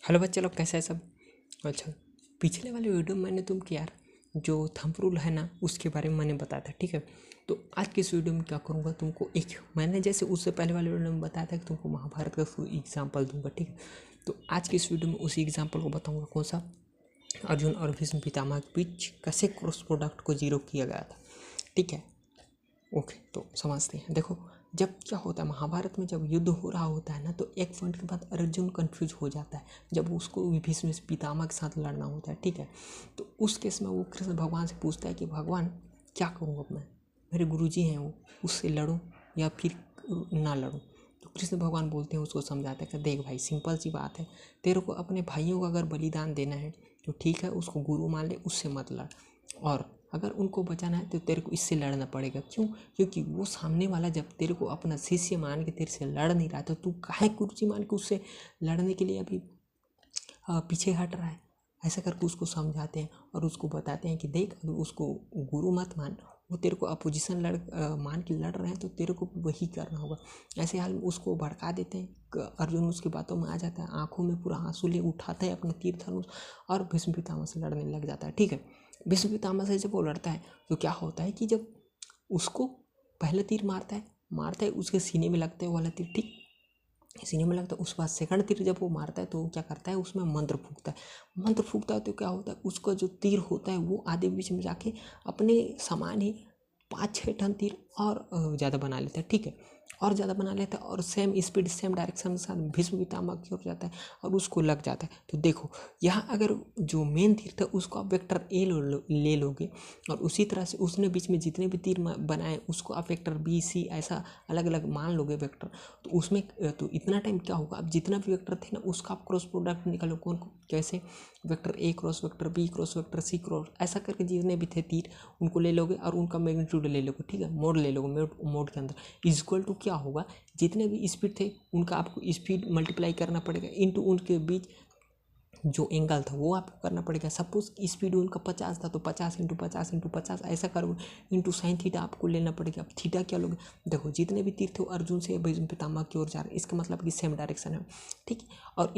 Hello बच्चे लोग, कैसे हैं सब। अच्छा, पिछले वाले वीडियो में मैंने तुमको यार जो थंब रूल है ना उसके बारे में मैंने बताया था, ठीक है। तो आज की इस वीडियो में क्या करूँगा, तुमको एक मैंने जैसे उससे पहले वाले वीडियो में बताया था कि तुमको महाभारत का एग्जाम्पल दूंगा, ठीक है। तो आज की इस वीडियो में उसी एग्जाम्पल को बताऊँगा, कौन सा, अर्जुन और भीष्म पितामह के बीच कैसे क्रॉस प्रोडक्ट को जीरो किया गया था, ठीक है। ओके, तो समझते हैं। देखो, जब क्या होता है महाभारत में, जब युद्ध हो रहा होता है ना, तो एक पॉइंट के बाद अर्जुन कंफ्यूज हो जाता है जब उसको भीष्म पितामह के साथ लड़ना होता है, ठीक है। तो उस केस में वो कृष्ण भगवान से पूछता है कि भगवान क्या करूँ अब मैं, मेरे गुरुजी हैं वो, उससे लड़ूँ या फिर ना लड़ूँ। तो कृष्ण भगवान बोलते हैं, उसको समझाते हैं कि देख भाई, सिंपल सी बात है, तेरे को अपने भाइयों का अगर बलिदान देना है तो ठीक है, उसको गुरु मान ले, उससे मत लड़। और अगर उनको बचाना है तो तेरे को इससे लड़ना पड़ेगा। क्यों? क्योंकि वो सामने वाला जब तेरे को अपना शिष्य मान के तेरे से लड़ नहीं रहा, तो तू काहे गुरुजी मान के उससे लड़ने के लिए अभी पीछे हट रहा है। ऐसा करके उसको समझाते हैं और उसको बताते हैं कि देख, अगर उसको गुरु मत मान, वो तेरे को अपोजिशन मान के लड़ रहे हैं, तो तेरे को वही करना होगा। ऐसे हाल में उसको भड़का देते हैं। अर्जुन उसकी बातों में आ जाता है, आंखों में पूरा आंसू ले उठाता है अपना तीर धनुष और भीष्म पितामह से लड़ने लग जाता है, ठीक है। भीष्म पितामह से जब वो लड़ता है तो क्या होता है कि जब उसको पहला तीर मारता है उसके सीने में लगता है वाला तीर, ठीक सीने में लगता है। उसके बाद सेकंड तीर जब वो मारता है तो क्या करता है, उसमें मंत्र फूकता है। तो क्या होता है, उसका जो तीर होता है वो आधे बीच में जाके अपने समान ही 5-6 टन तीर और ज़्यादा बना लेता है, ठीक है। और ज़्यादा बना लेता है और सेम स्पीड सेम डायरेक्शन के साथ भीष्म पितामह की ओर जाता है और उसको लग जाता है। तो देखो, यहाँ अगर जो मेन तीर था उसको आप वेक्टर ए ले लोगे और उसी तरह से उसने बीच में जितने भी तीर बनाए उसको आप वेक्टर बी सी ऐसा अलग अलग मान लोगे वेक्टर। तो उसमें तो इतना टाइम क्या होगा, अब जितना भी वेक्टर थे ना उसका आप क्रॉस प्रोडक्ट निकालो। कौन कैसे, vector A cross vector B cross vector C cross, ऐसा करके जितने भी थे तीर उनको ले लोगे और उनका मैग्नीट्यूड ले लोगे, ठीक है। मोड ले लोगे, मोड के अंदर इक्वल टू क्या होगा, जितने भी स्पीड थे उनका आपको स्पीड मल्टीप्लाई करना पड़ेगा इनटू उनके बीच जो एंगल था वो आपको करना पड़ेगा। सपोज स्पीड उनका 50 था तो 50 × 50 × 50 ऐसा करो, इंटू साइन थीटा आपको लेना पड़ेगा। अब थीटा क्या लोगे, देखो जितने भी तीर थे अर्जुन से भीष्म पितामह की ओर जा रहे हैं, इसका मतलब कि सेम डायरेक्शन है, ठीक है। और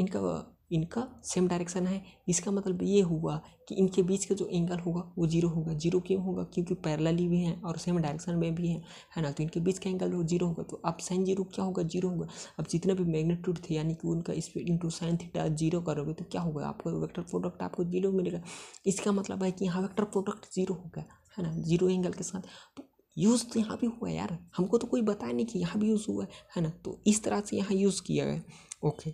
इनका सेम डायरेक्शन है, इसका मतलब ये हुआ कि इनके बीच का जो एंगल होगा वो जीरो होगा। जीरो क्यों होगा, क्योंकि पैरेलली भी हैं और सेम डायरेक्शन में भी है ना। तो इनके बीच का एंगल जीरो होगा, तो अब साइन जीरो क्या होगा, जीरो होगा। अब जितने भी मैग्नीट्यूड थे यानी कि उनका speed into sine theta zero करोगे तो क्या होगा, आपको वेक्टर प्रोडक्ट आपको जीरो मिलेगा। इसका मतलब है कि यहाँ वेक्टर प्रोडक्ट जीरो हो गया, है ना, जीरो एंगल के साथ। तो यूज़ तो यहाँ भी हुआ है यार, हमको तो कोई बताया नहीं कि यहाँ भी यूज़ हुआ है ना। तो इस तरह से यहाँ यूज़ किया गया। ओके।